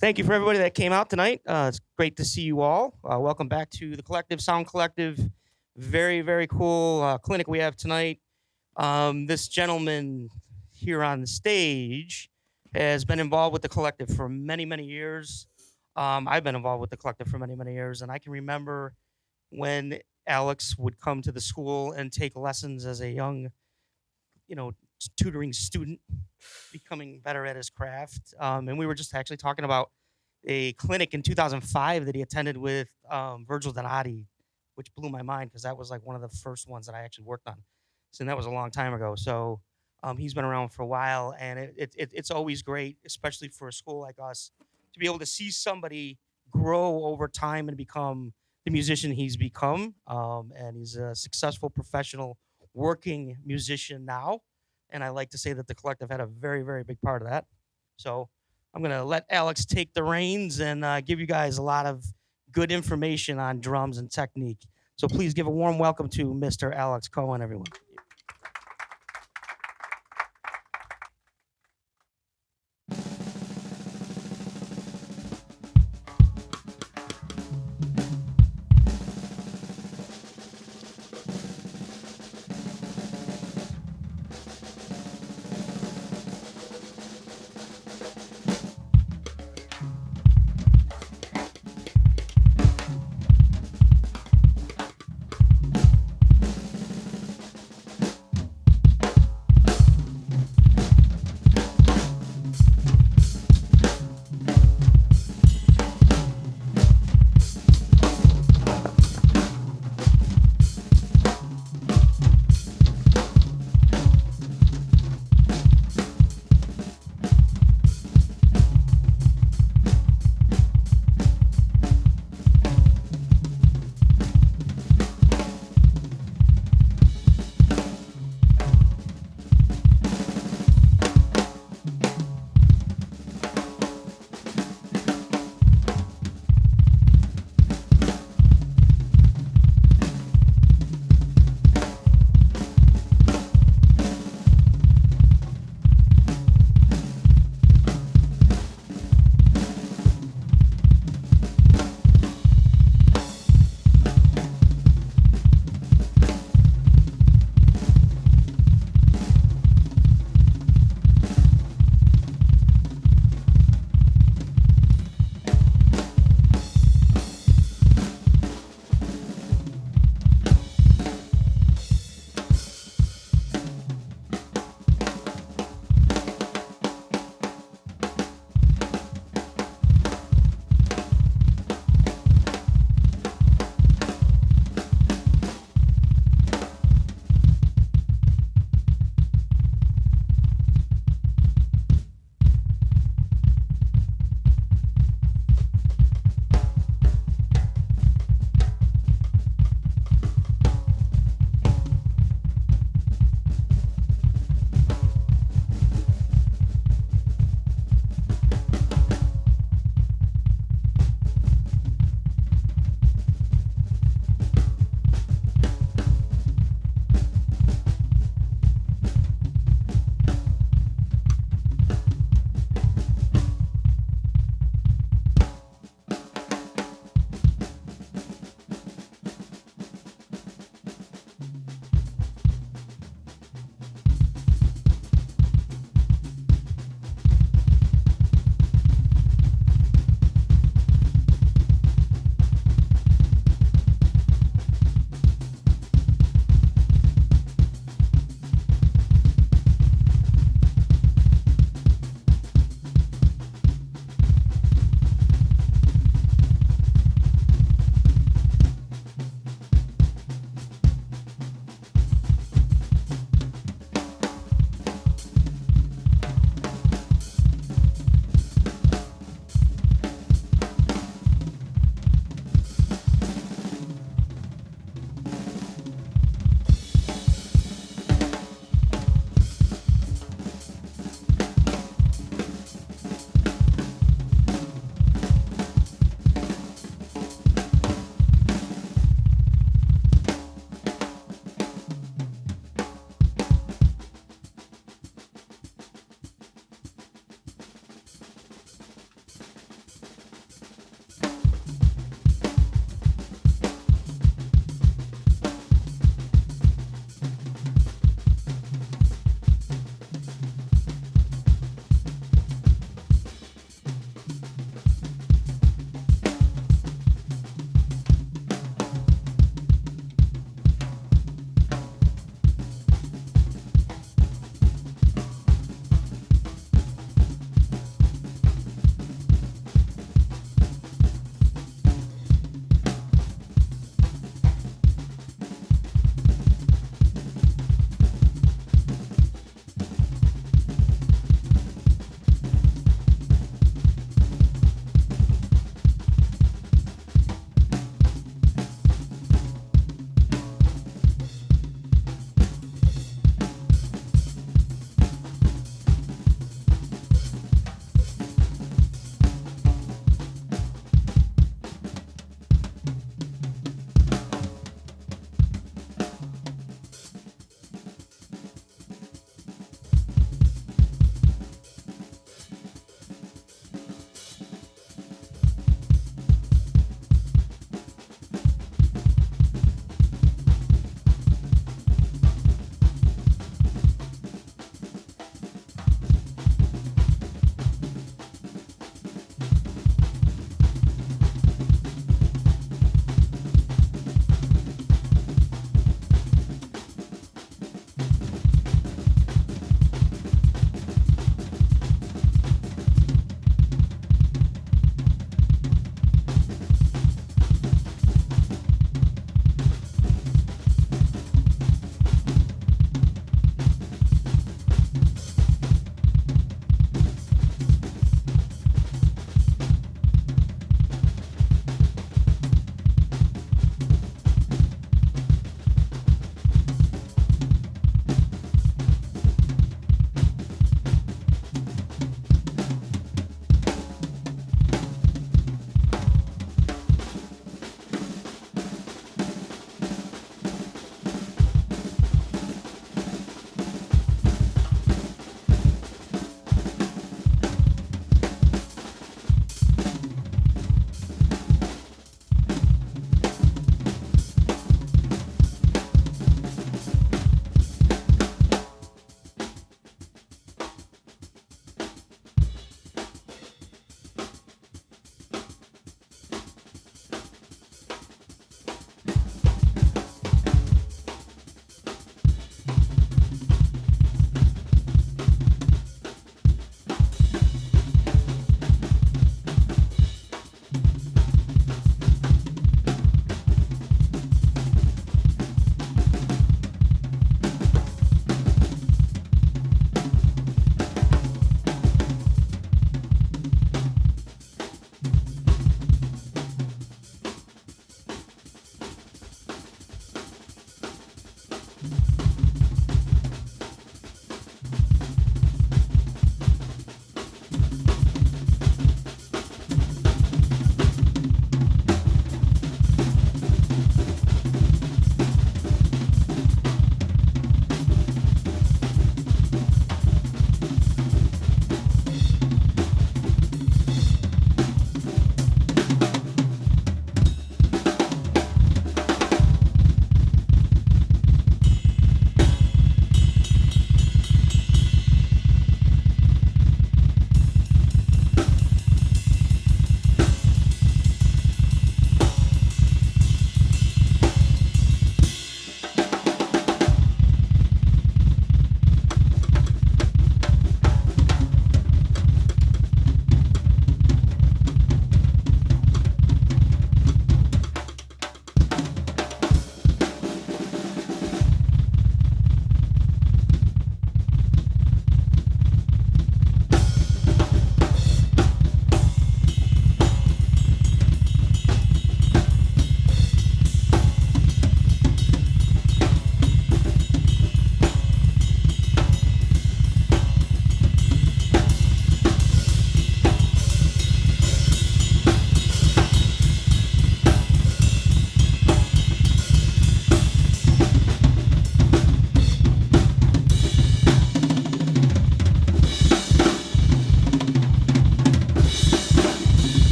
Thank you for everybody that came out tonight. It's great to see you all. Welcome back to the Collective Sound Collective. Very, very cool clinic we have tonight. This gentleman here on the stage has been involved with the collective for many, many years. I've been involved with the collective for many, many years, and I can remember when Alex would come to the school and take lessons as a young, tutoring student, becoming better at his craft. And we were just actually talking about a clinic in 2005 that he attended with Virgil Donati, which blew my mind because that was like one of the first ones that I actually worked on. So that was a long time ago. So he's been around for a while, and it's always great, especially for a school like us, to be able to see somebody grow over time and become the musician he's become. And he's a successful professional working musician now. And I like to say that the collective had a very, very big part of that. So I'm going to let Alex take the reins and give you guys a lot of good information on drums and technique. So please give a warm welcome to Mr. Alex Cohen, everyone.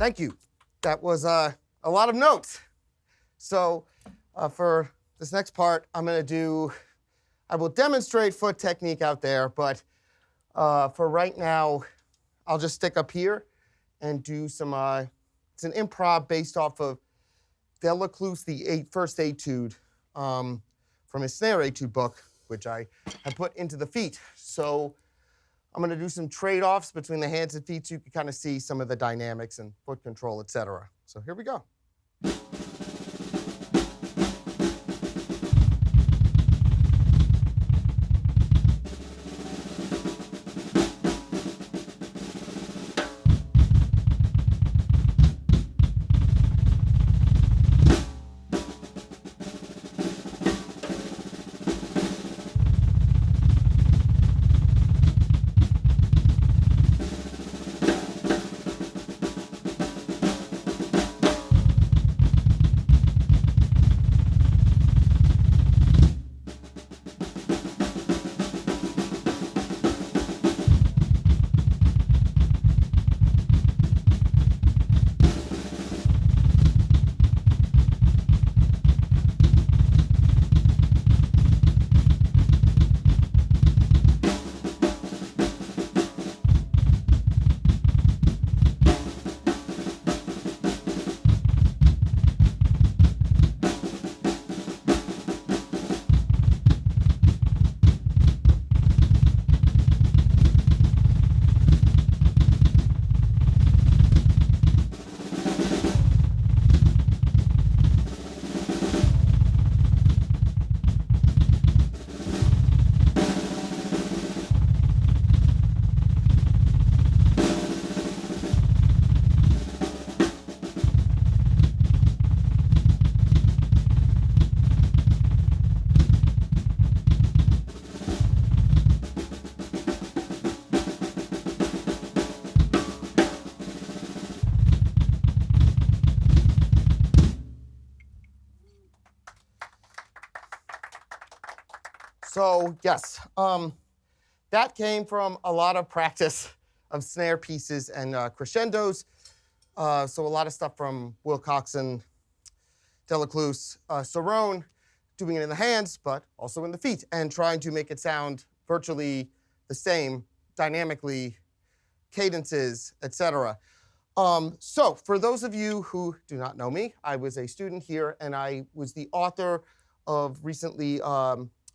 Thank you. That was a lot of notes. So for this next part, I will demonstrate foot technique out there, but for right now, I'll just stick up here and do some, it's an improv based off of Delacroix, the first etude from his snare etude book, which I have put into the feet. So I'm going to do some trade-offs between the hands and feet so you can kind of see some of the dynamics and foot control, etc. So here we go. So yes, that came from a lot of practice of snare pieces and crescendos. So a lot of stuff from Wilcoxon, Delacroix, Cerrone, doing it in the hands, but also in the feet, and trying to make it sound virtually the same, dynamically, cadences, etc. So for those of you who do not know me, I was a student here, and I was the author of recently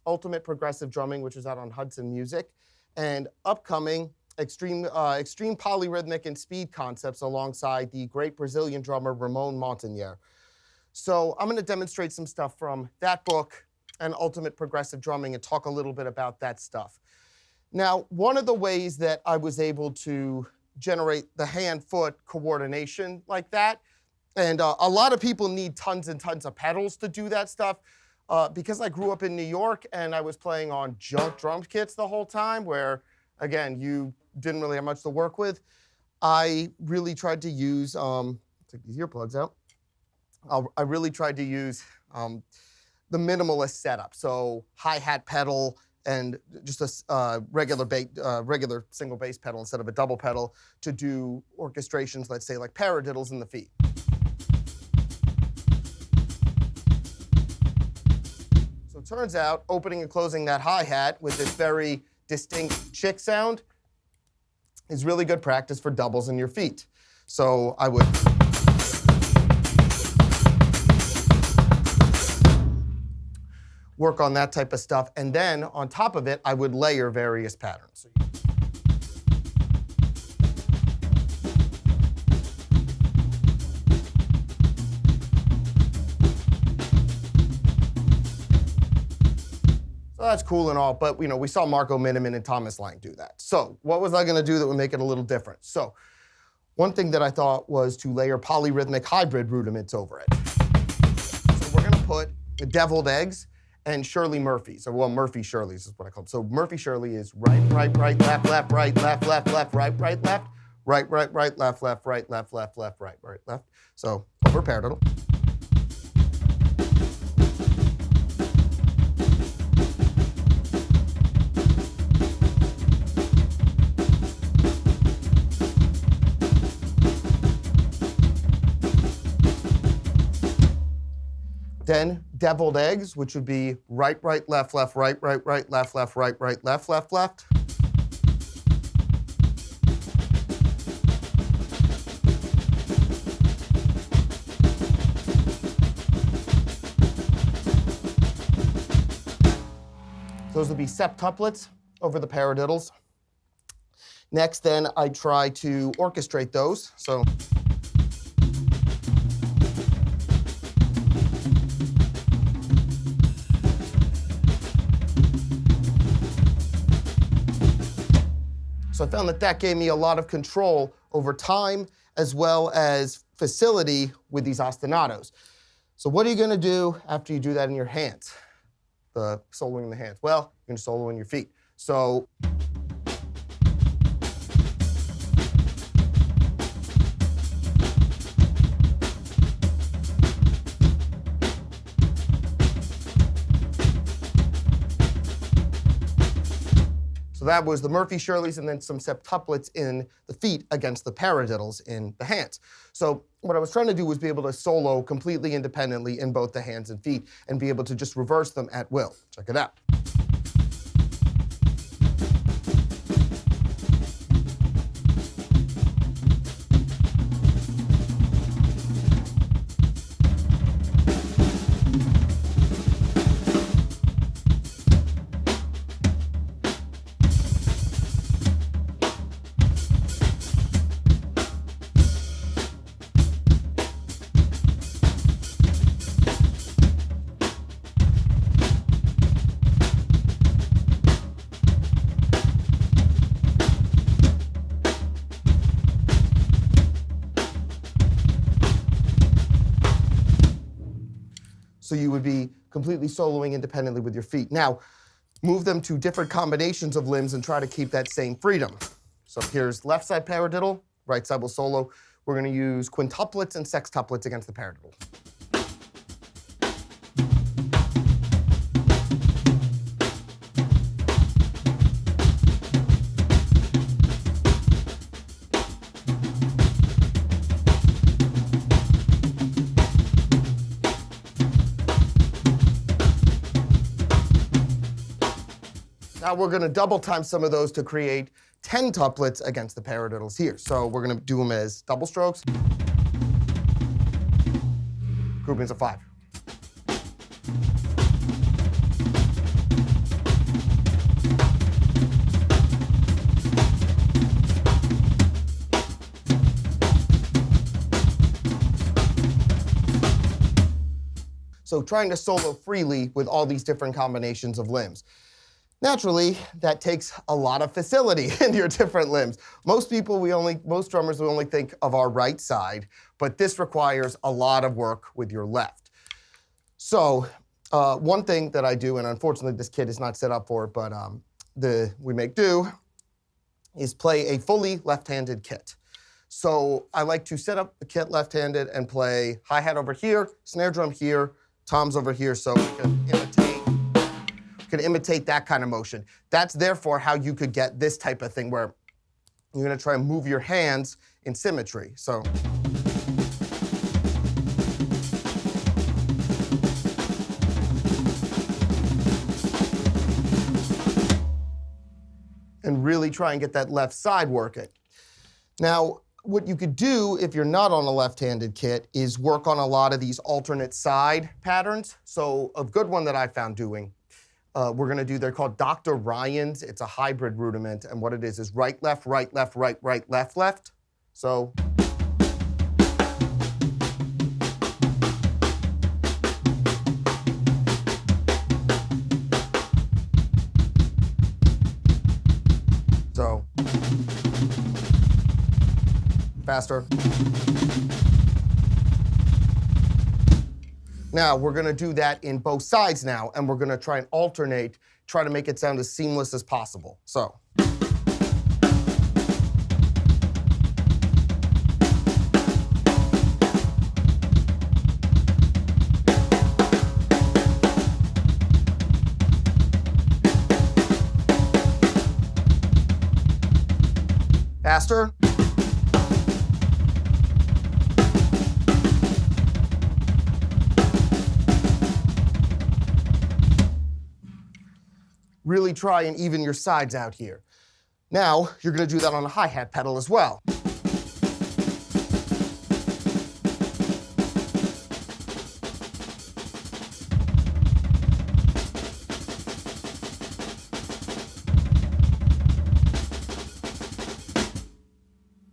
Ultimate Progressive Drumming, which was out on Hudson Music, and upcoming extreme polyrhythmic and speed concepts alongside the great Brazilian drummer Ramon Montagner. So I'm going to demonstrate some stuff from that book and Ultimate Progressive Drumming and talk a little bit about that stuff. Now, one of the ways that I was able to generate the hand-foot coordination like that, and a lot of people need tons and tons of pedals to do that stuff, because I grew up in New York and I was playing on junk drum kits the whole time where, again, you didn't really have much to work with. I really tried to use, take these earplugs out. I really tried to use the minimalist setup. So hi-hat pedal and just a regular single bass pedal instead of a double pedal to do orchestrations, let's say like paradiddles in the feet. So it turns out opening and closing that hi-hat with this very distinct chick sound is really good practice for doubles in your feet. So I would work on that type of stuff, and then on top of it, I would layer various patterns. So that's cool and all, but we saw Marco Miniman and Thomas Lang do that. So what was I going to do that would make it a little different? So one thing that I thought was to layer polyrhythmic hybrid rudiments over it. So we're going to put the deviled eggs and Shirley Murphys, or well, Murphy Shirleys is what I call them. So Murphy Shirley is right, right, right, left, left, right, left, left, left, right, right, left, right, right, right, left, left, right, left, left, left, right, right, left. So over paradiddle. Then deviled eggs, which would be right, right, left, left, right, right, right, left, left, right, right, left, left, left. Those would be septuplets over the paradiddles. Next, then, I try to orchestrate those. So I found that that gave me a lot of control over time as well as facility with these ostinatos. So what are you going to do after you do that in your hands? The soloing in the hands. Well, you're going to solo in your feet. So that was the Murphy-Shirleys and then some septuplets in the feet against the paradiddles in the hands. So what I was trying to do was be able to solo completely independently in both the hands and feet and be able to just reverse them at will. Check it out. So you would be completely soloing independently with your feet. Now, move them to different combinations of limbs and try to keep that same freedom. So here's left side paradiddle, right side will solo. We're going to use quintuplets and sextuplets against the paradiddle. Now we're going to double time some of those to create 10 tuplets against the paradiddles here. So we're going to do them as double strokes, groupings of 5. So trying to solo freely with all these different combinations of limbs. Naturally, that takes a lot of facility in your different limbs. Most drummers will only think of our right side, but this requires a lot of work with your left. So one thing that I do, and unfortunately this kit is not set up for it, but we make do, is play a fully left-handed kit. So I like to set up the kit left-handed and play hi-hat over here, snare drum here, toms over here, so we can imitate that kind of motion. That's therefore how you could get this type of thing where you're going to try and move your hands in symmetry. So and really try and get that left side working. Now, what you could do if you're not on a left-handed kit is work on a lot of these alternate side patterns. So a good one that I found doing, we're going to do, they're called Dr. Ryan's. It's a hybrid rudiment, and what it is right, left, right, left, right, right, left, left. So faster. Now, we're going to do that in both sides now, and we're going to try and alternate, try to make it sound as seamless as possible. So. Faster. really try and even your sides out here. Now, you're going to do that on the hi-hat pedal as well.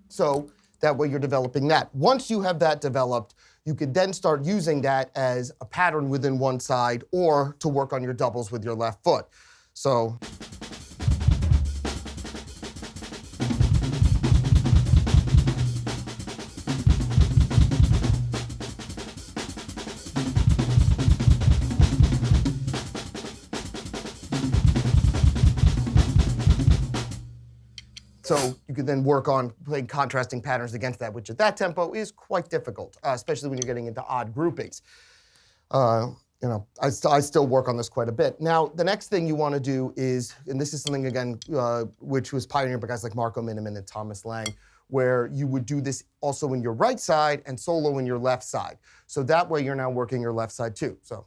So that way you're developing that. Once you have that developed, you could then start using that as a pattern within one side or to work on your doubles with your left foot. So So you could then work on playing contrasting patterns against that, which at that tempo is quite difficult, especially when you're getting into odd groupings. I still work on this quite a bit. Now, the next thing you want to do is, and this is something, again, which was pioneered by guys like Marco Miniman and Thomas Lang, where you would do this also in your right side and solo in your left side. So that way you're now working your left side too. So.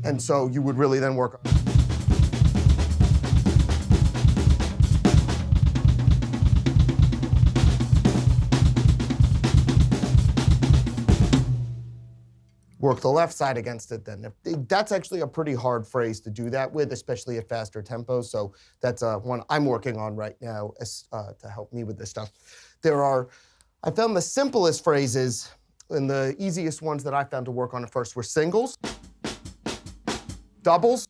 And so you would really then work on work the left side against it then. That's actually a pretty hard phrase to do that with, especially at faster tempos. So that's one I'm working on right now to help me with this stuff. I found the simplest phrases and the easiest ones that I found to work on at first were singles, doubles,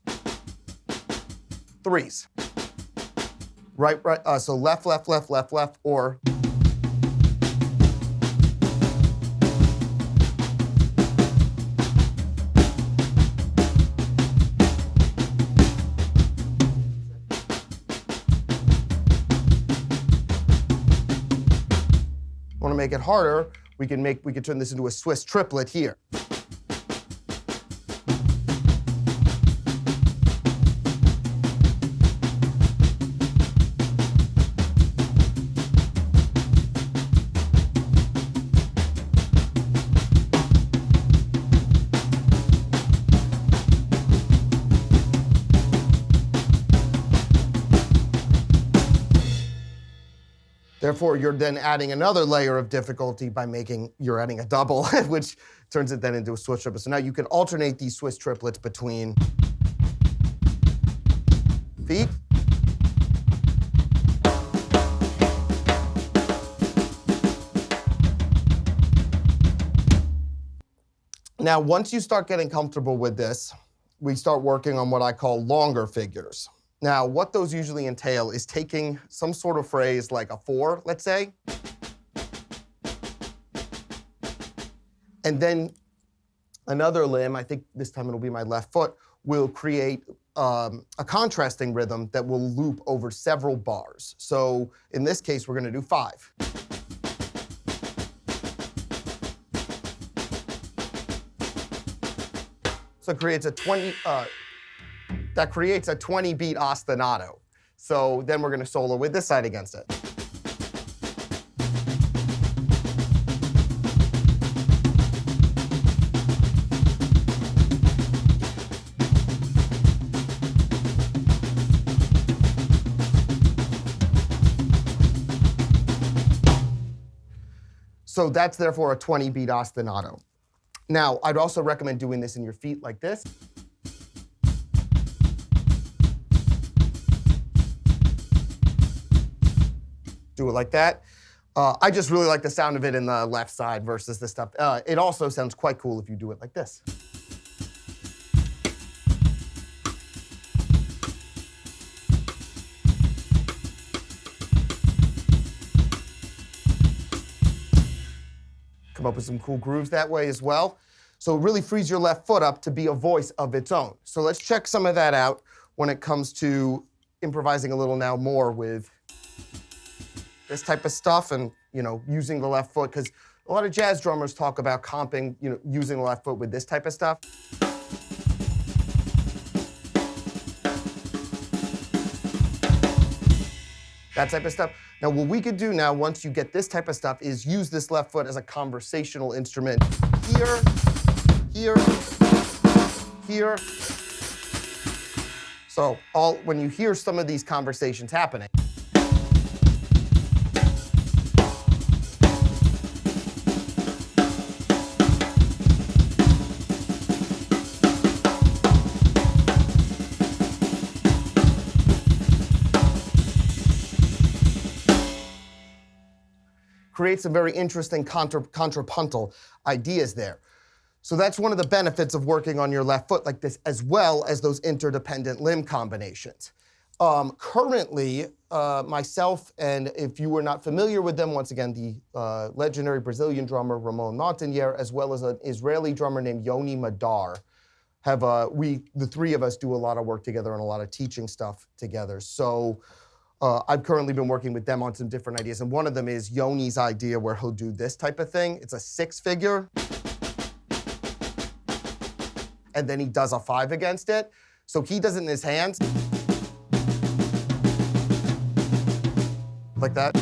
threes. Right, so left, left, left, left, left, or want to make it harder, we could turn this into a Swiss triplet here. Therefore, you're then adding another layer of difficulty by you're adding a double, which turns it then into a Swiss triplet. So now you can alternate these Swiss triplets between feet, now, once you start getting comfortable with this, we start working on what I call longer figures. Now, what those usually entail is taking some sort of phrase like a 4, let's say, and then another limb, I think this time it'll be my left foot, will create a contrasting rhythm that will loop over several bars. So in this case, we're going to do 5. So it creates that creates a 20-beat ostinato. So then we're going to solo with this side against it. So that's therefore a 20-beat ostinato. Now, I'd also recommend doing this in your feet like this. Do it like that. I just really like the sound of it in the left side versus this stuff. It also sounds quite cool if you do it like this. Come up with some cool grooves that way as well. So it really frees your left foot up to be a voice of its own. So let's check some of that out when it comes to improvising a little now more with this type of stuff and, using the left foot, because a lot of jazz drummers talk about comping, using the left foot with this type of stuff. that type of stuff. Now, what we could do now, once you get this type of stuff, is use this left foot as a conversational instrument. Here, here, here. So when you hear some of these conversations happening, creates some very interesting contrapuntal ideas there. So that's one of the benefits of working on your left foot like this, as well as those interdependent limb combinations. Currently, myself, and if you were not familiar with them, once again, the legendary Brazilian drummer Ramon Montagner, as well as an Israeli drummer named Yoni Madar, the three of us do a lot of work together and a lot of teaching stuff together. So I've currently been working with them on some different ideas, and one of them is Yoni's idea where he'll do this type of thing. It's a 6-figure, and then he does a 5 against it. So he does it in his hands, like that.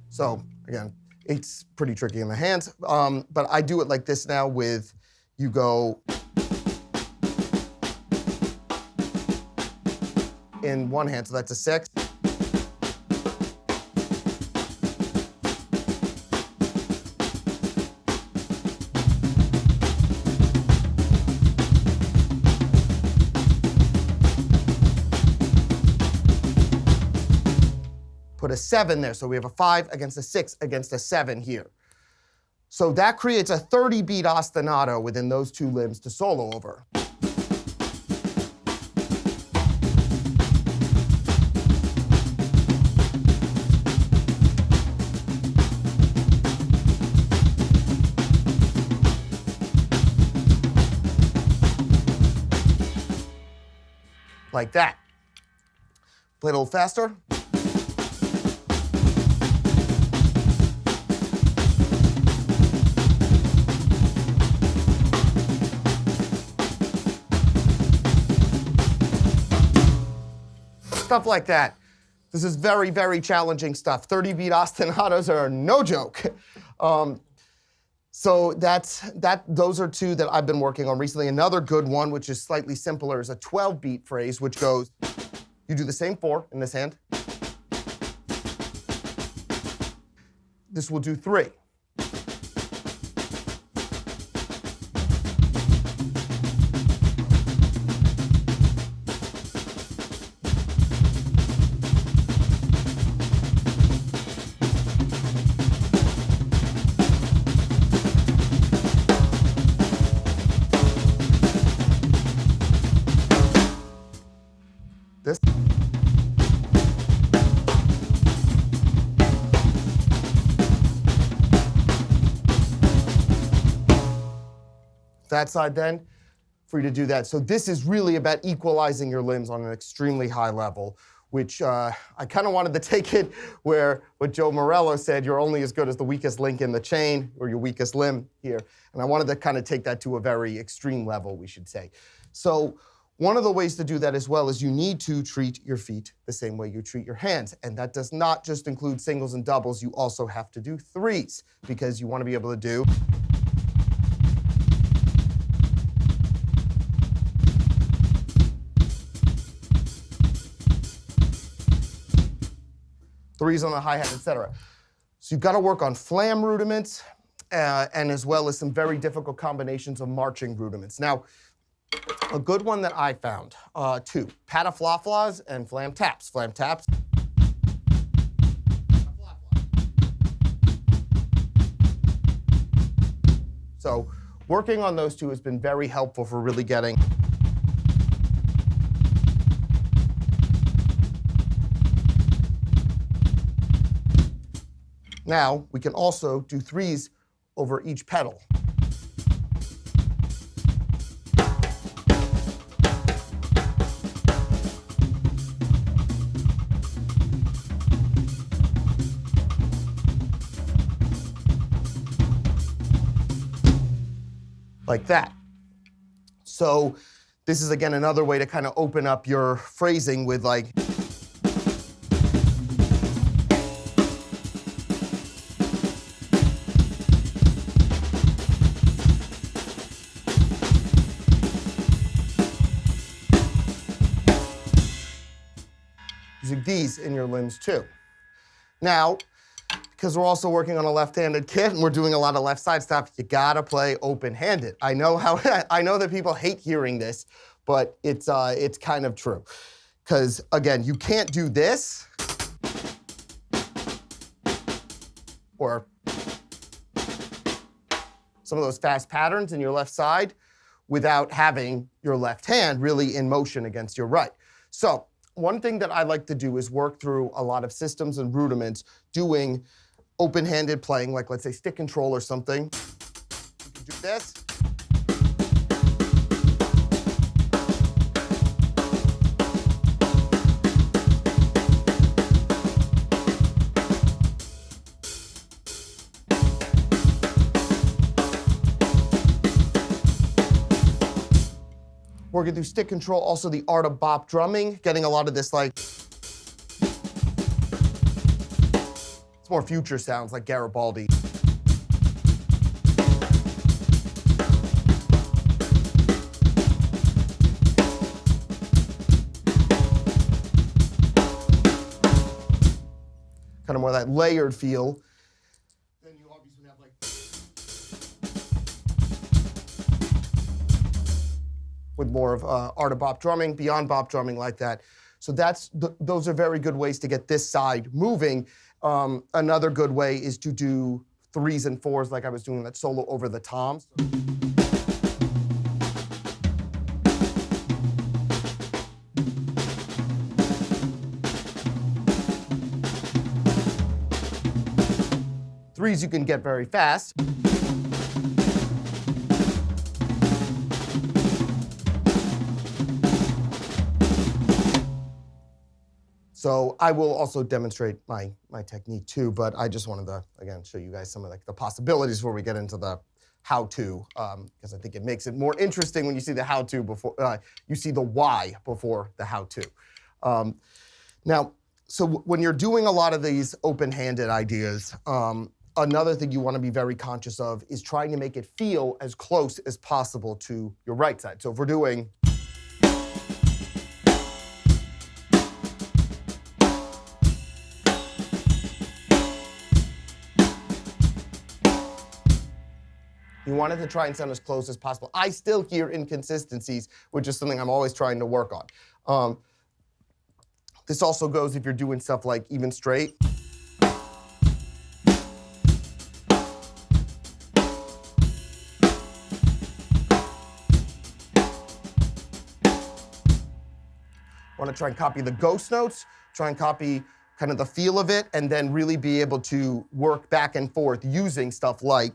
So again, it's pretty tricky in the hands, but I do it like this now with, you go in one hand, so that's a 6. Put a 7 there, so we have a 5 against a 6 against a 7 here. So that creates a 30-beat ostinato within those two limbs to solo over. Like that. Play it a little faster. Stuff like that. This is very, very challenging stuff. 30-beat ostinatos are no joke. So those are two that I've been working on recently. Another good one, which is slightly simpler, is a 12-beat phrase, which goes, you do the same 4 in this hand. This will do 3. This. That side then, for you to do that. So this is really about equalizing your limbs on an extremely high level, which I kind of wanted to take it where what Joe Morello said, you're only as good as the weakest link in the chain, or your weakest limb here. And I wanted to kind of take that to a very extreme level, we should say. So one of the ways to do that as well is you need to treat your feet the same way you treat your hands. And that does not just include singles and doubles. You also have to do 3s, because you want to be able to do threes on the hi-hat, etc. So you've got to work on flam rudiments, and as well as some very difficult combinations of marching rudiments. Now, a good one that I found, 2, pataflaflas and flam taps. Flam taps. So working on those two has been very helpful for really getting Now, we can also do 3s over each pedal. Like that. So This is, again, another way to kind of open up your phrasing with like, using these in your limbs too. Now, because we're also working on a left-handed kit and we're doing a lot of left side stuff, you gotta play open-handed. I know that people hate hearing this, but it's kind of true. Because again, you can't do this or some of those fast patterns in your left side without having your left hand really in motion against your right. So one thing that I like to do is work through a lot of systems and rudiments doing open-handed playing, like let's say stick control or something. You can do this. Working through stick control, also the art of bop drumming, getting a lot of this like, it's more future sounds like Garibaldi. Kind of more that layered feel. Then you obviously have like, with more of art of bop drumming, beyond bop drumming like that. So those are very good ways to get this side moving. Another good way is to do 3s and 4s like I was doing that solo over the toms. Threes you can get very fast. So I will also demonstrate my technique too, but I just wanted to, again, show you guys some of the possibilities before we get into the how-to, because I think it makes it more interesting when you see the how-to before, you see the why before the how-to. Now, so when you're doing a lot of these open-handed ideas, another thing you want to be very conscious of is trying to make it feel as close as possible to your right side. So if we're doing, you want it to try and sound as close as possible. I still hear inconsistencies, which is something I'm always trying to work on. This also goes if you're doing stuff like even straight. Want to try and copy the ghost notes, try and copy kind of the feel of it, and then really be able to work back and forth using stuff like.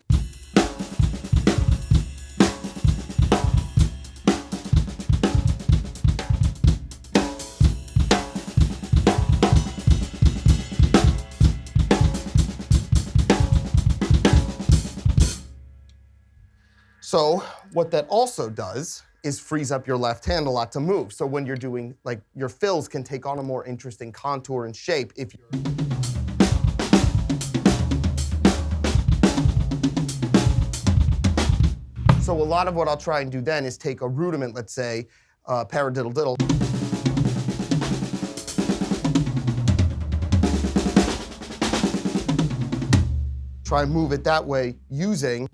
So what that also does is frees up your left hand a lot to move. So when you're doing, like, your fills can take on a more interesting contour and shape if you're. So a lot of what I'll try and do then is take a rudiment, let's say, paradiddle diddle. Try and move it that way using.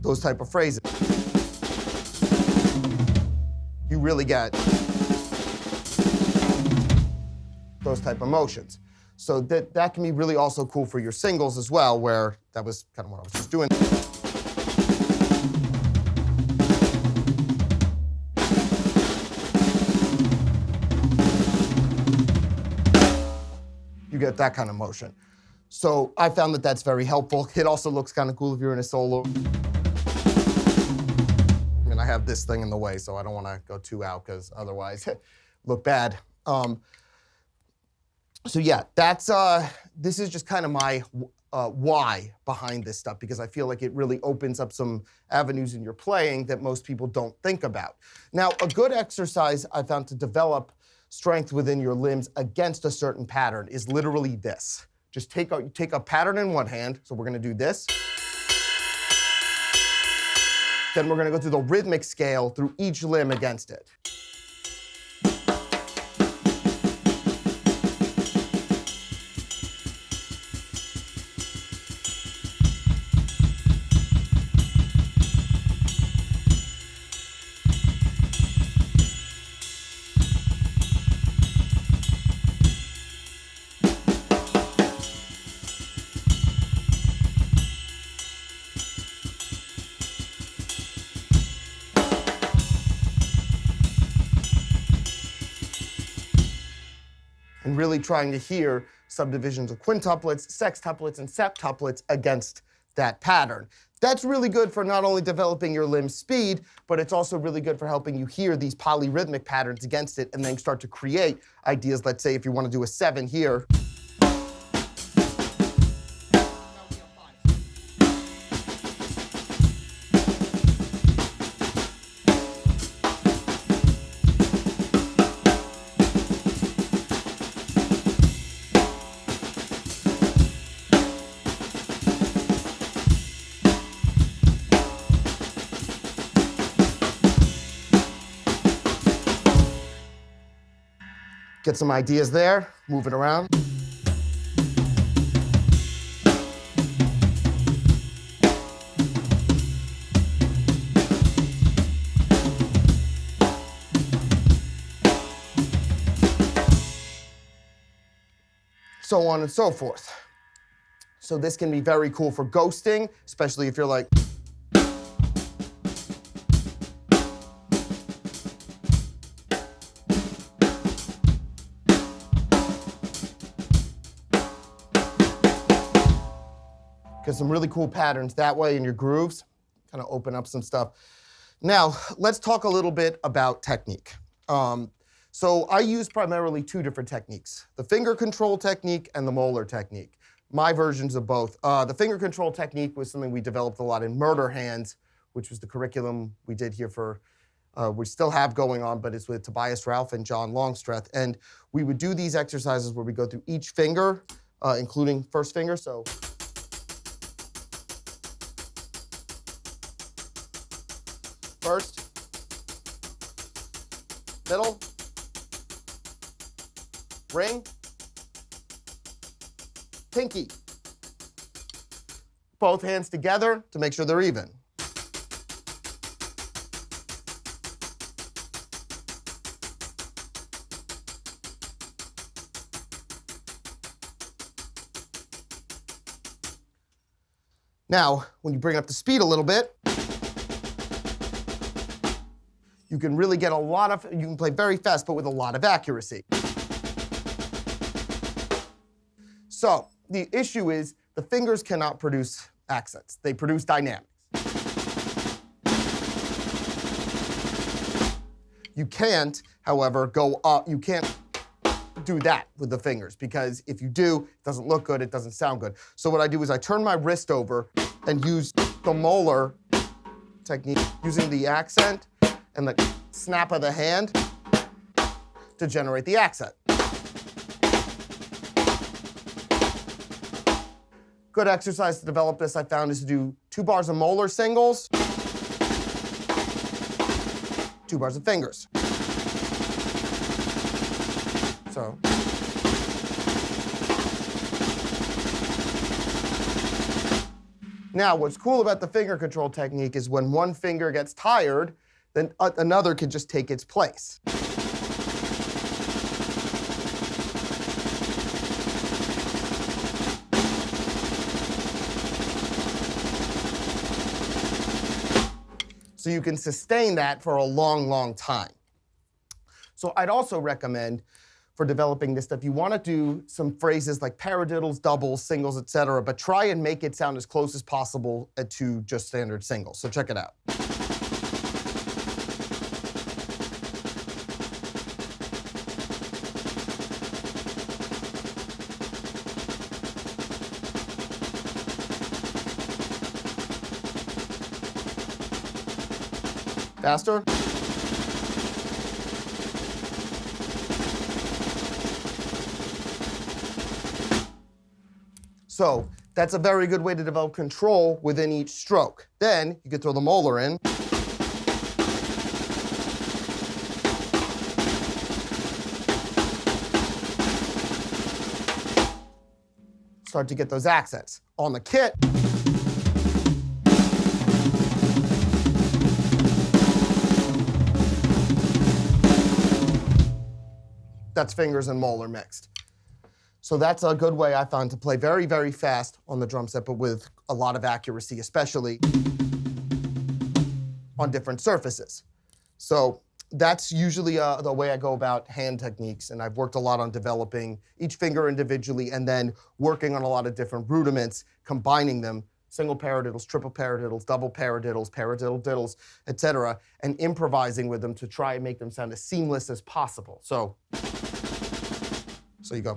Those type of phrases. You really get those type of motions. So that can be really also cool for your singles as well, where that was kind of what I was just doing. You get that kind of motion. So I found that that's very helpful. It also looks kind of cool if you're in a solo. I have this thing in the way, so I don't want to go too out because otherwise look bad. So yeah, that's this is just kind of my why behind this stuff, because I feel like it really opens up some avenues in your playing that most people don't think about. Now, a good exercise I found to develop strength within your limbs against a certain pattern is literally this. Just take a pattern in one hand, so we're gonna do this. Then we're gonna go through the rhythmic scale through each limb against it. And really trying to hear subdivisions of quintuplets, sextuplets, and septuplets against that pattern. That's really good for not only developing your limb speed, but it's also really good for helping you hear these polyrhythmic patterns against it and then start to create ideas. Let's say if you want to do a 7 here. Get some ideas there, move it around. So on and so forth. So this can be very cool for ghosting, especially if you're like, get some really cool patterns that way in your grooves, kind of open up some stuff. Now, let's talk a little bit about technique. So I use primarily 2 different techniques, the finger control technique and the molar technique. My versions of both. The finger control technique was something we developed a lot in Murderhands, which was the curriculum we did here for, we still have going on, but it's with Tobias Ralph and John Longstreth. And we would do these exercises where we go through each finger, including first finger. So first, middle, ring, pinky. Both hands together to make sure they're even. Now, when you bring up the speed a little bit, you can really get you can play very fast, but with a lot of accuracy. So the issue is the fingers cannot produce accents. They produce dynamics. You can't, however, go up. You can't do that with the fingers, because if you do, it doesn't look good, it doesn't sound good. So what I do is I turn my wrist over and use the molar technique, using the accent and the snap of the hand to generate the accent. Good exercise to develop this, I found, is to do 2 bars of molar singles, 2 bars of fingers. So. Now, what's cool about the finger control technique is when one finger gets tired, then another can just take its place. So you can sustain that for a long, long time. So I'd also recommend, for developing this stuff, you want to do some phrases like paradiddles, doubles, singles, etc., but try and make it sound as close as possible to just standard singles. So check it out. Faster. So that's a very good way to develop control within each stroke. Then you could throw the molar in. Start to get those accents. On the kit, that's fingers and molar mixed. So that's a good way I found to play very, very fast on the drum set, but with a lot of accuracy, especially on different surfaces. So that's usually the way I go about hand techniques, and I've worked a lot on developing each finger individually and then working on a lot of different rudiments, combining them, single paradiddles, triple paradiddles, double paradiddles, paradiddle diddles, etc., and improvising with them to try and make them sound as seamless as possible. So you go.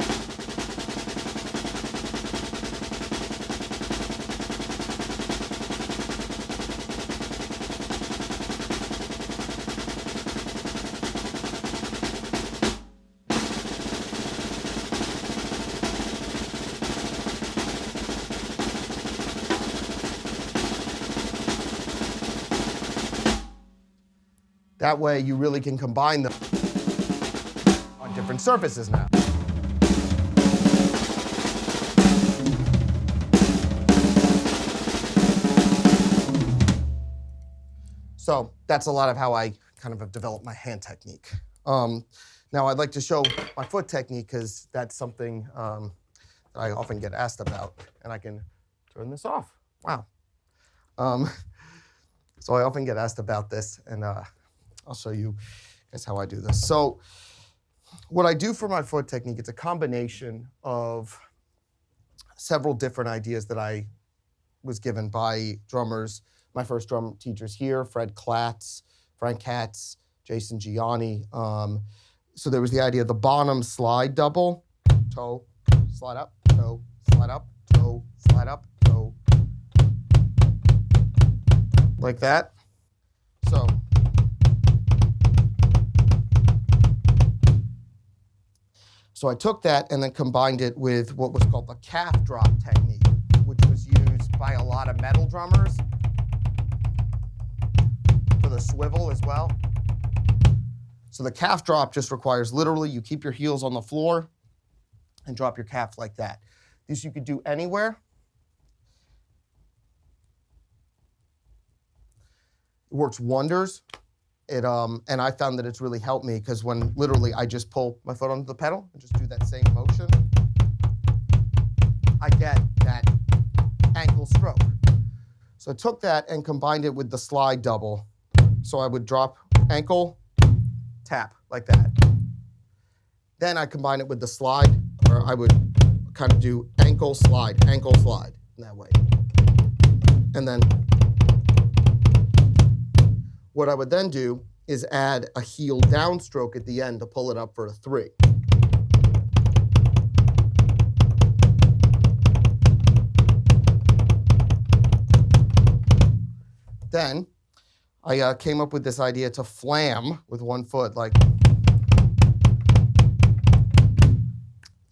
That way you really can combine them on different surfaces now. So that's a lot of how I kind of have developed my hand technique. Now I'd like to show my foot technique because that's something that I often get asked about, and I can turn this off. Wow. So I often get asked about this, and I'll show you guys how I do this. So what I do for my foot technique, it's a combination of several different ideas that I was given by drummers. My first drum teachers here, Fred Klatz, Frank Katz, Jason Gianni. So there was the idea of the Bonham slide double. Toe, slide up, toe, slide up, toe, slide up, toe. Like that. So I took that and then combined it with what was called the calf drop technique, which was used by a lot of metal drummers for the swivel as well. So the calf drop just requires literally you keep your heels on the floor and drop your calf like that. This you could do anywhere. It works wonders. And I found that it's really helped me because when literally I just pull my foot onto the pedal and just do that same motion, I get that ankle stroke. So I took that and combined it with the slide double. So I would drop ankle, tap like that. Then I combine it with the slide, or I would kind of do ankle, slide in that way. And then what I would then do is add a heel down stroke at the end to pull it up for a 3. Then I came up with this idea to flam with one foot, like,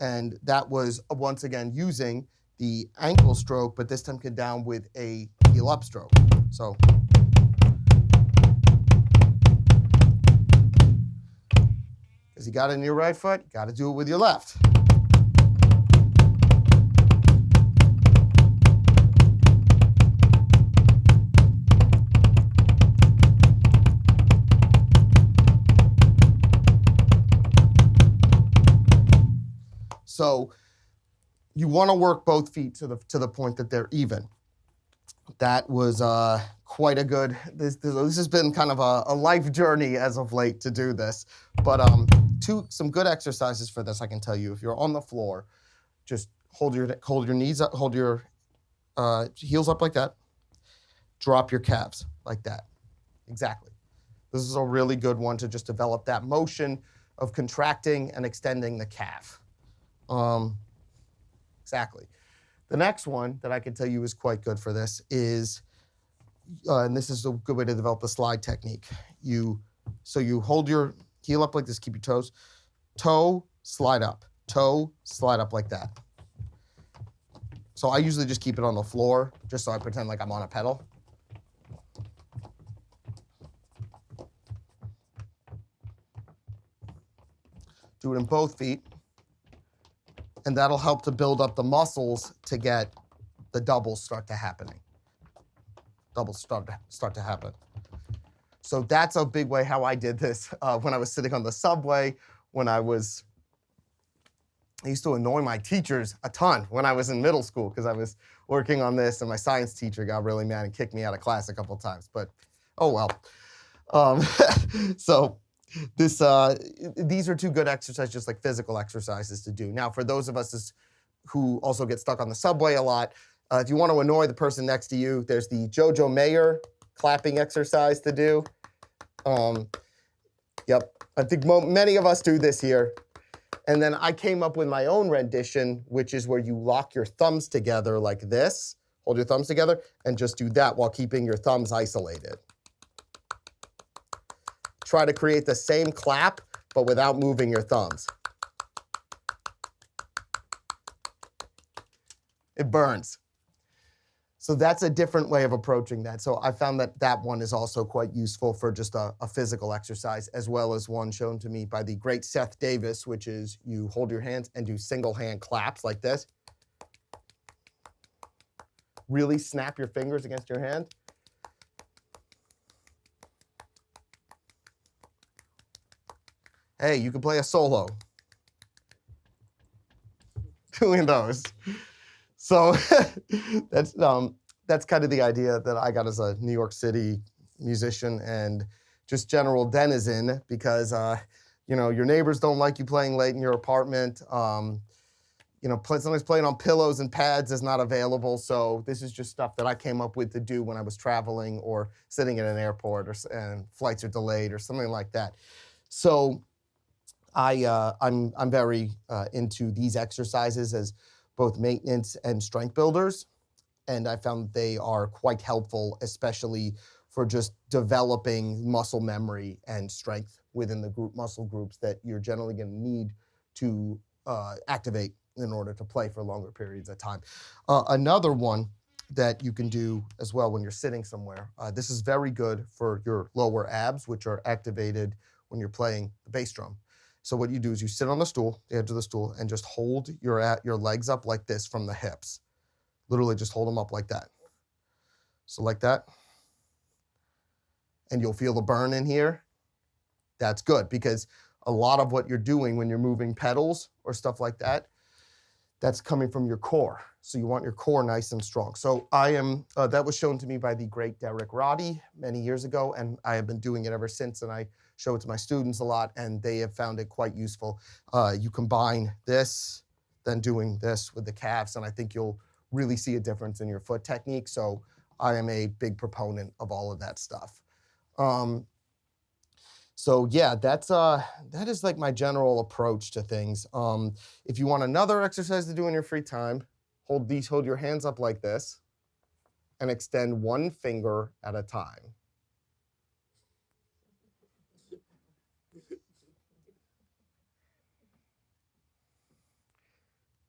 and that was once again using the ankle stroke, but this time down with a heel up stroke. So. Because you got it in your right foot, you got to do it with your left. So you want to work both feet to the point that they're even. That was quite a good. This has been kind of a life journey as of late to do this, but some good exercises for this I can tell you. If you're on the floor, just hold your knees up, hold your heels up like that. Drop your calves like that. Exactly. This is a really good one to just develop that motion of contracting and extending the calf. Exactly. The next one that I can tell you is quite good for this is and this is a good way to develop the slide technique. So you hold your heel up like this, keep your toes, toe, slide up like that. So I usually just keep it on the floor, just so I pretend like I'm on a pedal. Do it in both feet, and that'll help to build up the muscles to get the doubles start to happen. So that's a big way how I did this when I was sitting on the subway, I used to annoy my teachers a ton when I was in middle school because I was working on this, and my science teacher got really mad and kicked me out of class a couple of times, but oh well. So these are two good exercises, just like physical exercises to do. Now, for those of us who also get stuck on the subway a lot, if you want to annoy the person next to you, there's the Jojo Mayer clapping exercise to do. Yep, I think many of us do this here. And then I came up with my own rendition, which is where you lock your thumbs together like this, hold your thumbs together, and just do that while keeping your thumbs isolated. Try to create the same clap, but without moving your thumbs. It burns. So that's a different way of approaching that. So I found that one is also quite useful for just a physical exercise, as well as one shown to me by the great Seth Davis, which is you hold your hands and do single hand claps like this. Really snap your fingers against your hand. Hey, you can play a solo doing those. So that's kind of the idea that I got as a New York City musician and just general denizen, because your neighbors don't like you playing late in your apartment. Sometimes playing on pillows and pads is not available. So this is just stuff that I came up with to do when I was traveling or sitting at an airport and flights are delayed or something like that. So I'm very into these exercises as both maintenance and strength builders. And I found they are quite helpful, especially for just developing muscle memory and strength within the group muscle groups that you're generally going to need to activate in order to play for longer periods of time. Another one that you can do as well when you're sitting somewhere, this is very good for your lower abs, which are activated when you're playing the bass drum. So what you do is you sit on the stool, the edge of the stool, and just hold your legs up like this from the hips. Literally just hold them up like that. So like that. And you'll feel the burn in here. That's good, because a lot of what you're doing when you're moving pedals or stuff like that, that's coming from your core. So you want your core nice and strong. So that was shown to me by the great Derek Roddy many years ago, and I have been doing it ever since, and I show it to my students a lot, and they have found it quite useful. You combine this, then doing this with the calves, and I think you'll really see a difference in your foot technique. So I am a big proponent of all of that stuff. So yeah, that is like my general approach to things. If you want another exercise to do in your free time, hold your hands up like this and extend one finger at a time.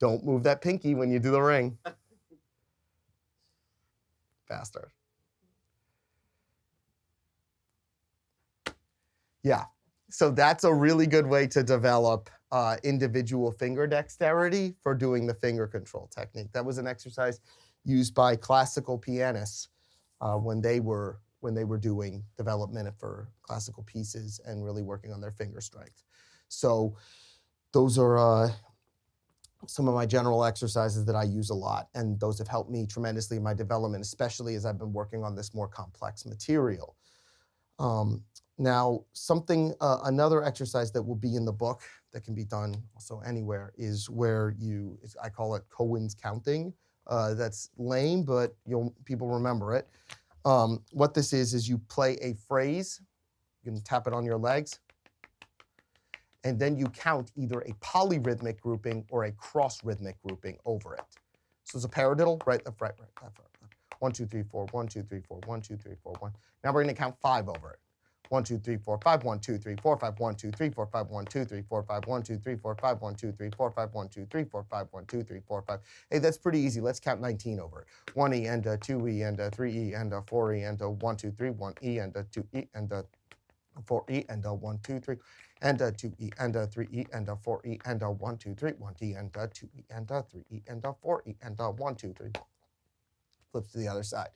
Don't move that pinky when you do the ring. Faster. Yeah, so that's a really good way to develop individual finger dexterity for doing the finger control technique. That was an exercise used by classical pianists when they were doing development for classical pieces and really working on their finger strength. So those are some of my general exercises that I use a lot, and those have helped me tremendously in my development, especially as I've been working on this more complex material. Now, another exercise that will be in the book that can be done also anywhere is where I call it Cohen's counting. That's lame, but people remember it. What this is you play a phrase, you can tap it on your legs, and then you count either a polyrhythmic grouping or a cross-rhythmic grouping over it. So it's a paradiddle, right, left, right, left, right, left. 1, 2, 3, 4, 1, 2, 3, 4, 1, 2, 3, 4, 1. Now we're going to count 5 over it. 1, 2, 3, 4, 5, 1, 2, 3, 4, 5, 1, 2, 3, 4, 5, 1, 2, 3, 4, 5, 1, 2, 3, 4, 5, 1, 2, 3, 4, 5, 1, 2, 3, 4, 5, 1, 2, 3, 4, 5. Hey, that's pretty easy. Let's count 19 over it. 1E and 2E and 3E and 4E and 1, 2, 3, 1E and 2E and 4E and 1, 2, 3 and 2E and 3E and 4E and 1, 2, 3, 1D and 2E and 3E and 4E and 1, 2, 3. Flips to the other side.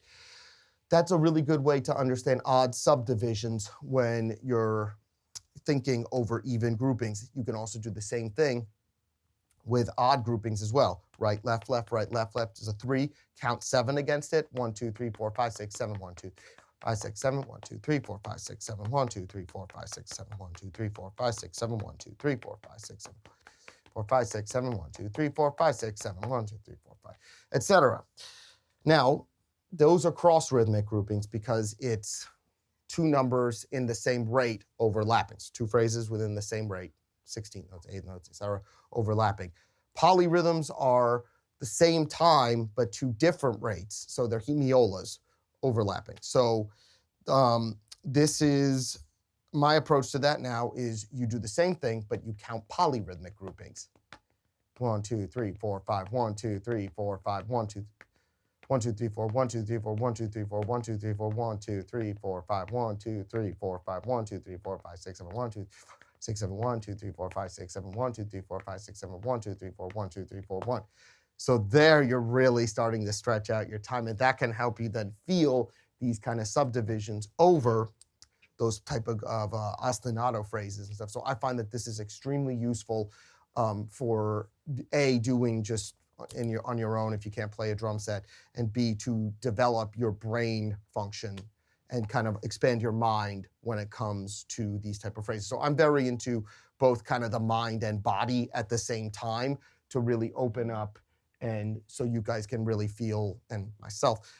That's a really good way to understand odd subdivisions when you're thinking over even groupings. You can also do the same thing with odd groupings as well. Right, left, left, right, left, left is a 3. Count 7 against it. 1, 2, 3, 4, 5, 6, 7, 1, 2, 5, 6, 7, 1, 2, 3, 4, 5, 6, 7, 1, 2, 3, 4, 5, 6, 7, 1, 2, 3, 4, 5, 6, 7, 1, 2, 3, 4, 5, 6, 7, 4, 5, 6, 7, 1, 2, 3, 4, 5, 6, 7, 1, 2, 3, 4, 5, etc. Now, those are cross-rhythmic groupings because it's 2 numbers in the same rate overlapping. So 2 phrases within the same rate, 16 notes, 8 notes, etc., overlapping. Polyrhythms are the same time, but 2 different rates. So they're hemiolas overlapping. So this is my approach to that now is you do the same thing, but you count polyrhythmic groupings. 1, 2, 3, 4, 5, 1, 2, 3, 4, 5, 1, 2, 1, 2, 3, 4, 1, 2, 3, 4, 1, 2, 3, 4, 1, 2, 3, 4, 1, 2, 3, 4, 5, 1, 2, 3, 4, 5, 1, 2, 3, 4, 5, 6, 7, 1, 2, 6, 7, 1, 2, 3, 4, 5, 6, 7, 1, 2, 3, 4, 5, 6, 7, 1, 2, 3, 4, 1, 2, 3, 4, 1. So there you're really starting to stretch out your time, and that can help you then feel these kind of subdivisions over those type of ostinato phrases and stuff. So I find that this is extremely useful for doing just on your own if you can't play a drum set, and B, to develop your brain function and kind of expand your mind when it comes to these type of phrases. So I'm very into both kind of the mind and body at the same time to really open up, and so you guys can really feel, and myself,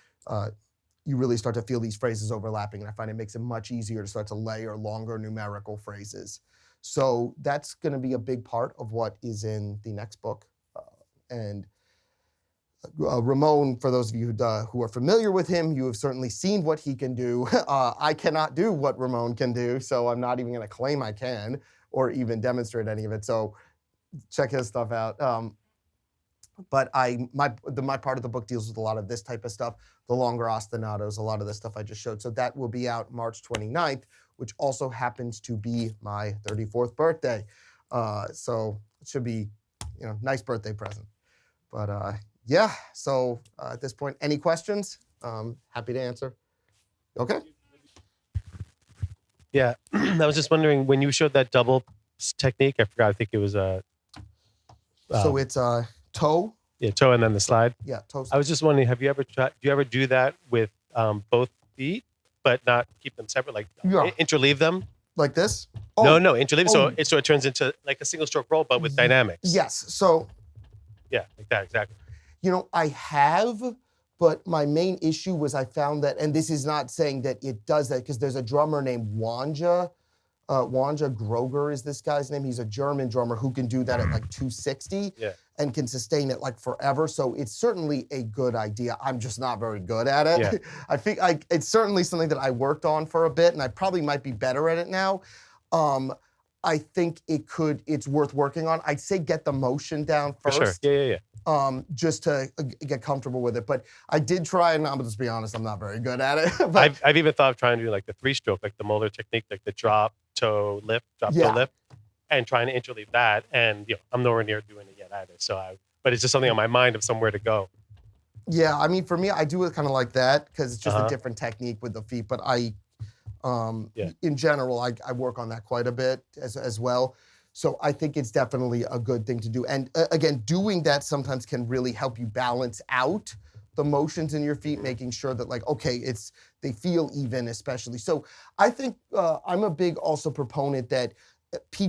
you really start to feel these phrases overlapping, and I find it makes it much easier to start to layer longer numerical phrases. So that's going to be a big part of what is in the next book. And Ramon, for those of you who are familiar with him, you have certainly seen what he can do. I cannot do what Ramon can do, so I'm not even going to claim I can or even demonstrate any of it. So check his stuff out. But my part of the book deals with a lot of this type of stuff, the longer ostinatos, a lot of the stuff I just showed. So that will be out March 29th, which also happens to be my 34th birthday. So it should be, nice birthday present. But yeah, so at this point, any questions? Happy to answer. Okay. Yeah, I was just wondering, when you showed that double technique, I forgot, I think it was so it's toe. Yeah, toe and then the slide. Yeah, toe. I was just wondering, do you ever do that with both feet, but not keep them separate, like interleave them? Like this? No, interleave. So it turns into like a single stroke roll, but with dynamics. Yes. So. Yeah, like that, exactly. I have, but my main issue was I found that, and this is not saying that it does that, because there's a drummer named Wanja. Wanja Groger is this guy's name. He's a German drummer who can do that at like 260 and can sustain it like forever. So it's certainly a good idea. I'm just not very good at it. Yeah. I think it's certainly something that I worked on for a bit, and I probably might be better at it now. I think it's worth working on. I'd say get the motion down first. For sure. Yeah. Just to get comfortable with it. But I did try, and I'm just be honest, I'm not very good at it. But I've even thought of trying to do like the 3-stroke, like the Moeller technique, like the drop, toe, lift, toe, lift, and trying to interleave that. And I'm nowhere near doing it yet either. But it's just something on my mind of somewhere to go. Yeah, I mean, for me, I do it kind of like that because it's just a different technique with the feet. But in general, I work on that quite a bit as well. So I think it's definitely a good thing to do. And again, doing that sometimes can really help you balance out the motions in your feet, making sure that they feel even, especially. So I think I'm a big also proponent that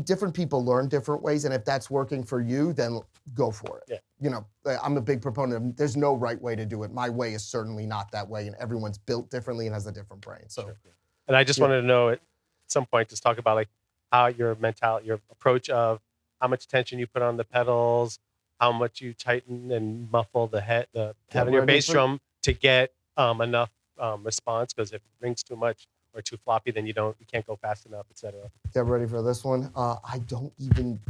different people learn different ways. And if that's working for you, then go for it. Yeah. I'm a big proponent of there's no right way to do it. My way is certainly not that way. And everyone's built differently and has a different brain. So. Sure. And I just wanted to know at some point, just talk about how your approach of how much tension you put on the pedals, how much you tighten and muffle the head on your bass drum to get enough response, because if it rings too much or too floppy, then you can't go fast enough, etc. Get ready for this one. I don't even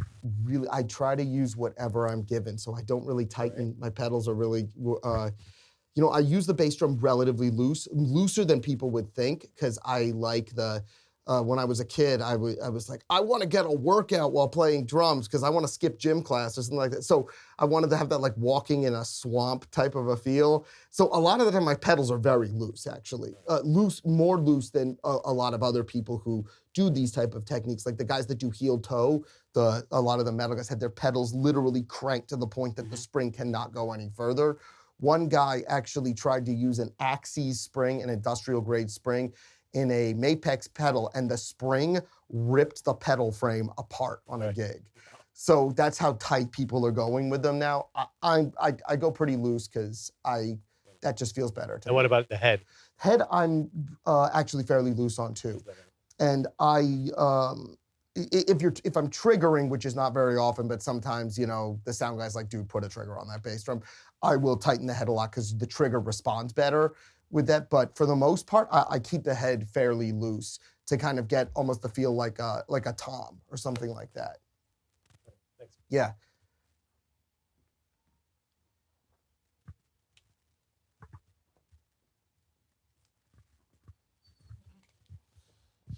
really, I try to use whatever I'm given. So I don't really tighten. My pedals are really, I use the bass drum relatively looser than people would think, because I like when I was a kid, I was like, I want to get a workout while playing drums because I want to skip gym class or something like that. So I wanted to have that like walking in a swamp type of a feel. So a lot of the time my pedals are very loose, actually. More loose than a lot of other people who do these type of techniques. Like the guys that do heel toe, a lot of the metal guys had their pedals literally cranked to the point that the spring cannot go any further. One guy actually tried to use an Axes spring, an industrial grade spring, in a Mapex pedal, and the spring ripped the pedal frame apart on a gig. So that's how tight people are going with them now. I go pretty loose because that just feels better to me. And what about the head? Head, I'm actually fairly loose on too. And if I'm triggering, which is not very often, but sometimes, the sound guy's like, dude, put a trigger on that bass drum, I will tighten the head a lot because the trigger responds better with that. But for the most part, I keep the head fairly loose to kind of get almost the feel like a tom or something like that. Thanks. Yeah.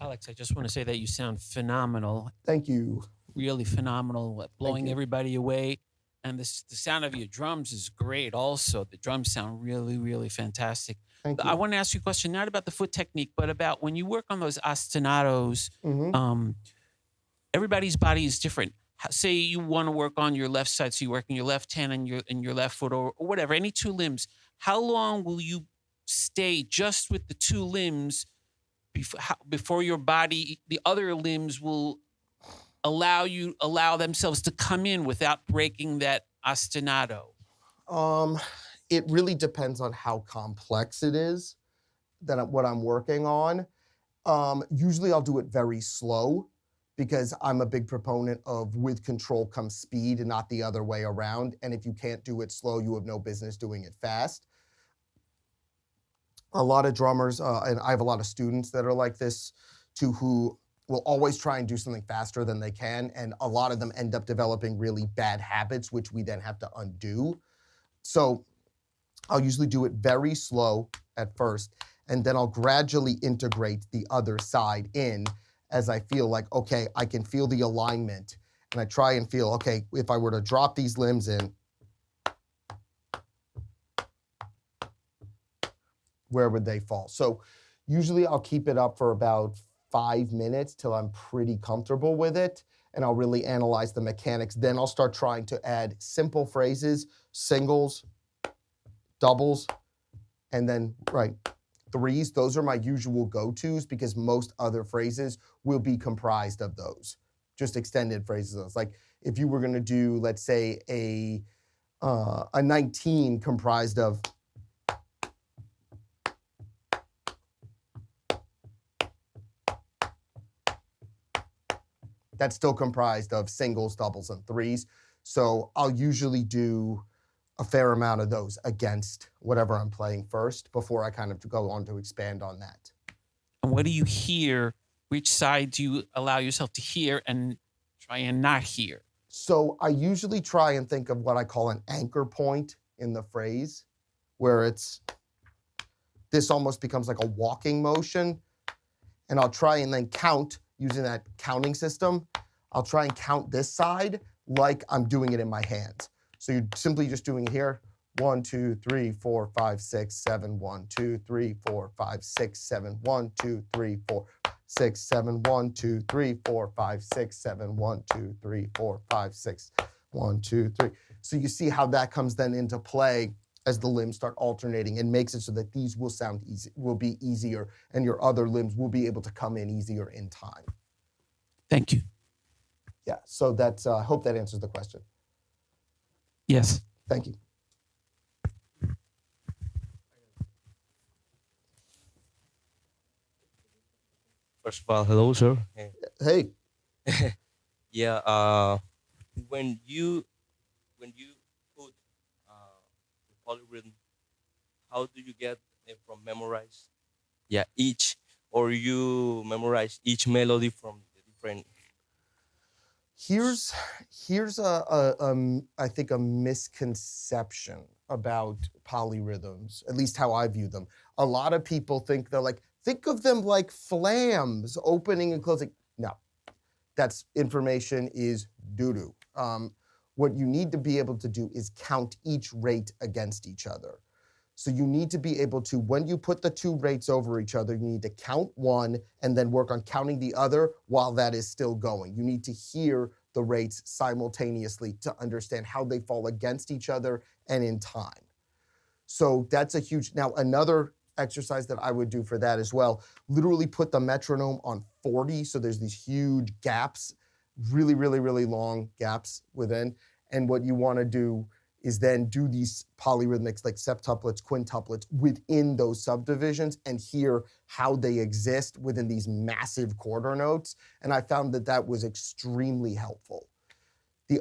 Alex, I just want to say that you sound phenomenal. Thank you. Really phenomenal at blowing you. everybody away. And the sound of your drums is great also. The drums sound really, really fantastic. Thank you. I want to ask you a question, not about the foot technique, but about when you work on those ostinatos, everybody's body is different. Say you want to work on your left side, so you're working your left hand and your left foot or whatever, any two limbs. How long will you stay just with the two limbs before your body, the other limbs will allow themselves to come in without breaking that ostinato? It really depends on how complex it is what I'm working on. Usually I'll do it very slow because I'm a big proponent of with control comes speed and not the other way around. And if you can't do it slow, you have no business doing it fast. A lot of drummers, and I have a lot of students that are like this too, who will always try and do something faster than they can. And a lot of them end up developing really bad habits, which we then have to undo. So I'll usually do it very slow at first, and then I'll gradually integrate the other side in as I feel like, okay, I can feel the alignment. And I try and feel, okay, if I were to drop these limbs in, where would they fall? So usually I'll keep it up for about 5 minutes till I'm pretty comfortable with it, and I'll really analyze the mechanics. Then I'll start trying to add simple phrases, singles, doubles, and then, threes. Those are my usual go-tos because most other phrases will be comprised of those, just extended phrases of those. Like if you were gonna do, let's say, a 19 comprised of that's still comprised of singles, doubles, and threes. So I'll usually do a fair amount of those against whatever I'm playing first before I kind of go on to expand on that. And what do you hear? Which side do you allow yourself to hear and try and not hear? So I usually try and think of what I call an anchor point in the phrase, where this almost becomes like a walking motion. And I'll try and then count using that counting system. I'll try and count this side like I'm doing it in my hands. So you're simply just doing it here. 1, 2, 3, 4, 5, 6, 7, 1, 2, 3, 4, 5, 6, 7, 1, 2, 3, 4, 6, 7, 1, 2, 3, 4, 5, 6, 7, 1, 2, 3, 4, 5, 6, 1, 2, 3. So you see how that comes then into play as the limbs start alternating and makes it so that these will sound easy, will be easier, and your other limbs will be able to come in easier in time. Thank you. Yeah, so that's, I hope that answers the question. Yes. Thank you. First of all, hello, sir. Hey. Yeah. When you put the polyrhythm, how do you get from memorize. Yeah, each or you memorize each melody from the different. Here's I think a misconception about polyrhythms, at least how I view them. A lot of people think think of them like flams, opening and closing. No, that's information is doo-doo. What you need to be able to do is count each rate against each other. So you need to be able to, when you put the two rates over each other, you need to count one and then work on counting the other while that is still going. You need to hear the rates simultaneously to understand how they fall against each other and in time. So that's a huge, now another exercise that I would do for that as well, literally put the metronome on 40. So there's these huge gaps, really, really, really long gaps within. And what you want to do is then do these polyrhythmics like septuplets, quintuplets within those subdivisions and hear how they exist within these massive quarter notes. And I found that that was extremely helpful.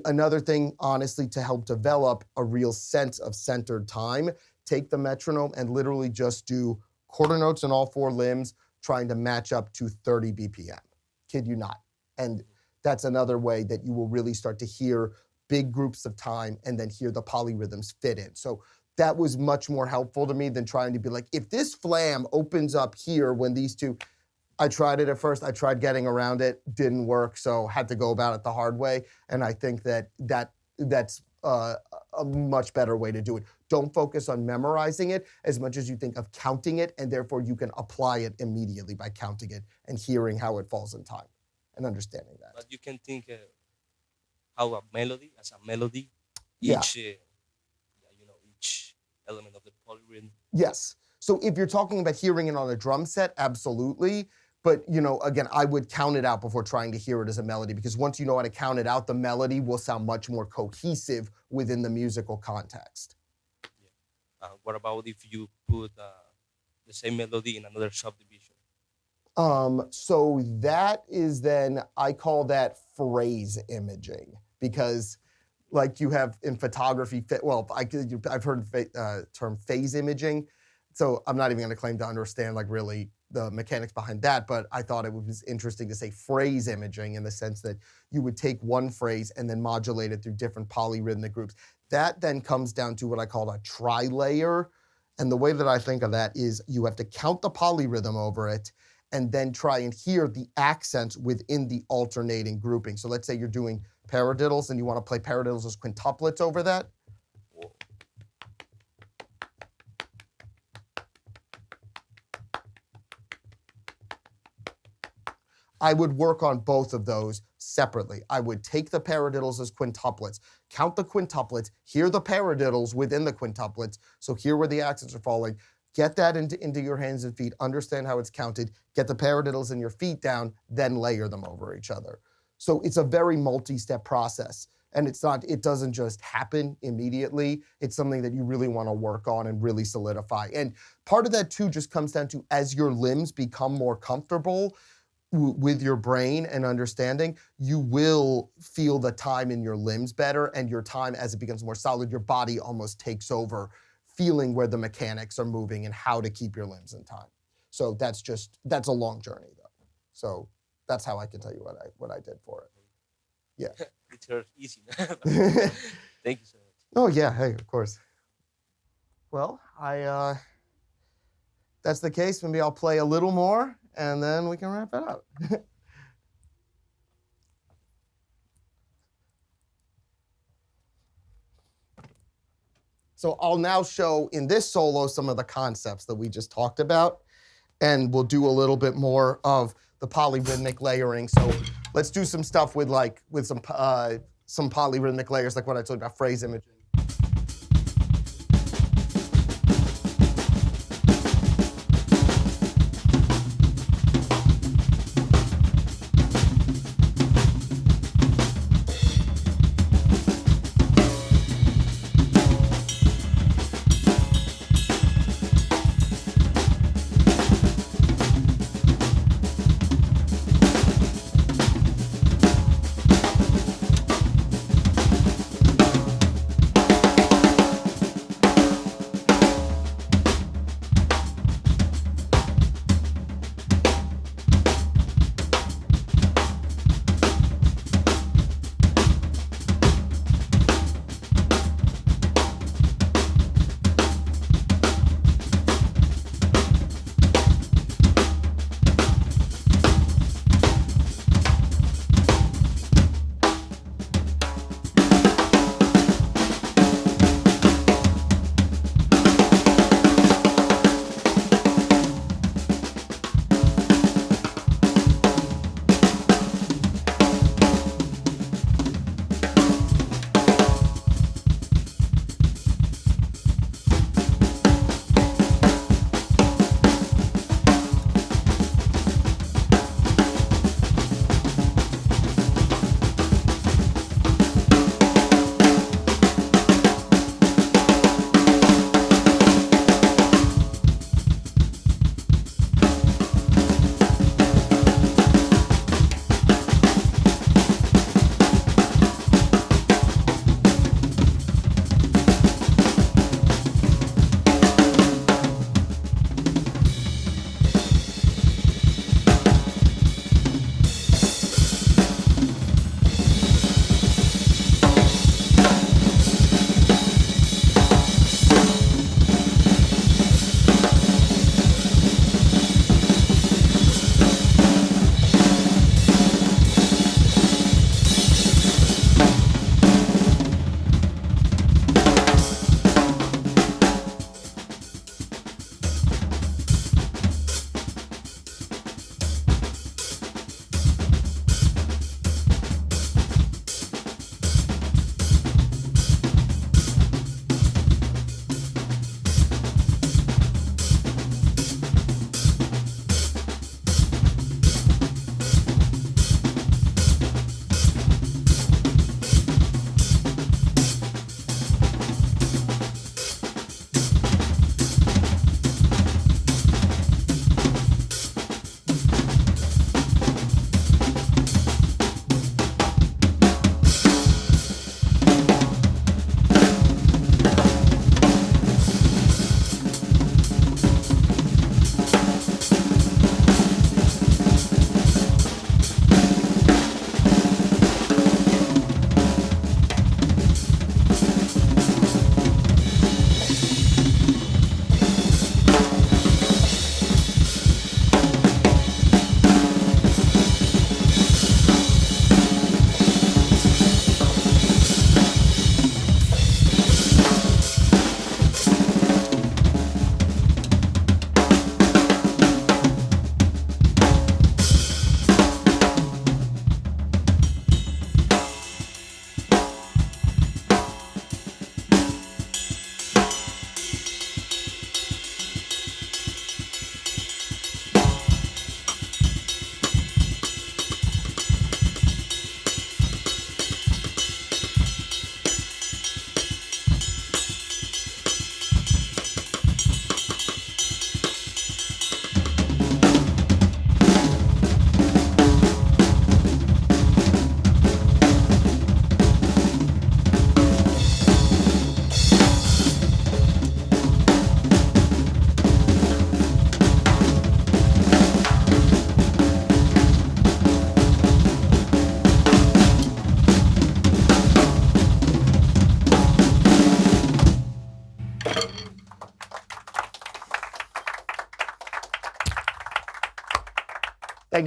Another thing, honestly, to help develop a real sense of centered time, take the metronome and literally just do quarter notes in all four limbs, trying to match up to 30 BPM. Kid you not. And that's another way that you will really start to hear big groups of time and then hear the polyrhythms fit in. So that was much more helpful to me than trying to be like, if this flam opens up here when these two, I tried it at first, I tried getting around it, didn't work, so had to go about it the hard way. And I think that's a much better way to do it. Don't focus on memorizing it as much as you think of counting it, and therefore you can apply it immediately by counting it and hearing how it falls in time and understanding that. But you can think how a melody, Yeah. each element of the polyrhythm. Yes. So if you're talking about hearing it on a drum set, absolutely. But, again, I would count it out before trying to hear it as a melody, because once you know how to count it out, the melody will sound much more cohesive within the musical context. Yeah. What about if you put the same melody in another subdivision? So that is then, I call that phrase imaging, because like you have in photography, I've heard the term phase imaging. So I'm not even going to claim to understand like really the mechanics behind that, but I thought it was interesting to say phrase imaging in the sense that you would take one phrase and then modulate it through different polyrhythmic groups. That then comes down to what I call a tri-layer. And the way that I think of that is you have to count the polyrhythm over it and then try and hear the accents within the alternating grouping. So let's say you're doing paradiddles and you want to play paradiddles as quintuplets over that. I would work on both of those separately. I would take the paradiddles as quintuplets, count the quintuplets, hear the paradiddles within the quintuplets, so hear where the accents are falling, get that into your hands and feet, understand how it's counted, get the paradiddles in your feet down, then layer them over each other. So it's a very multi-step process. And it doesn't just happen immediately. It's something that you really want to work on and really solidify. And part of that too just comes down to as your limbs become more comfortable with your brain and understanding, you will feel the time in your limbs better, and your time as it becomes more solid, your body almost takes over, feeling where the mechanics are moving and how to keep your limbs in time. So that's a long journey though. So that's how I can tell you what I did for it. Yeah. It's easy. Thank you so much. Oh yeah, hey, of course. Well, that's the case. Maybe I'll play a little more and then we can wrap it up. So I'll now show in this solo some of the concepts that we just talked about, and we'll do a little bit more of the polyrhythmic layering. So let's do some stuff with some polyrhythmic layers, like what I told you about phrase imaging.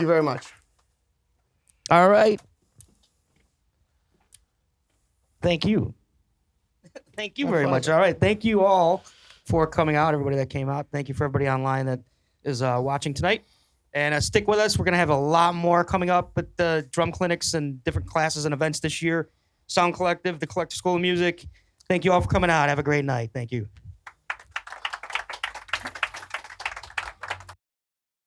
very much. All right. Thank you. Thank you My very much. pleasure. All right. Thank you all for coming out, everybody that came out. Thank you for everybody online that is watching tonight. And stick with us. We're going to have a lot more coming up at the drum clinics and different classes and events this year. Sound Collective, the Collective School of Music. Thank you all for coming out. Have a great night. Thank you.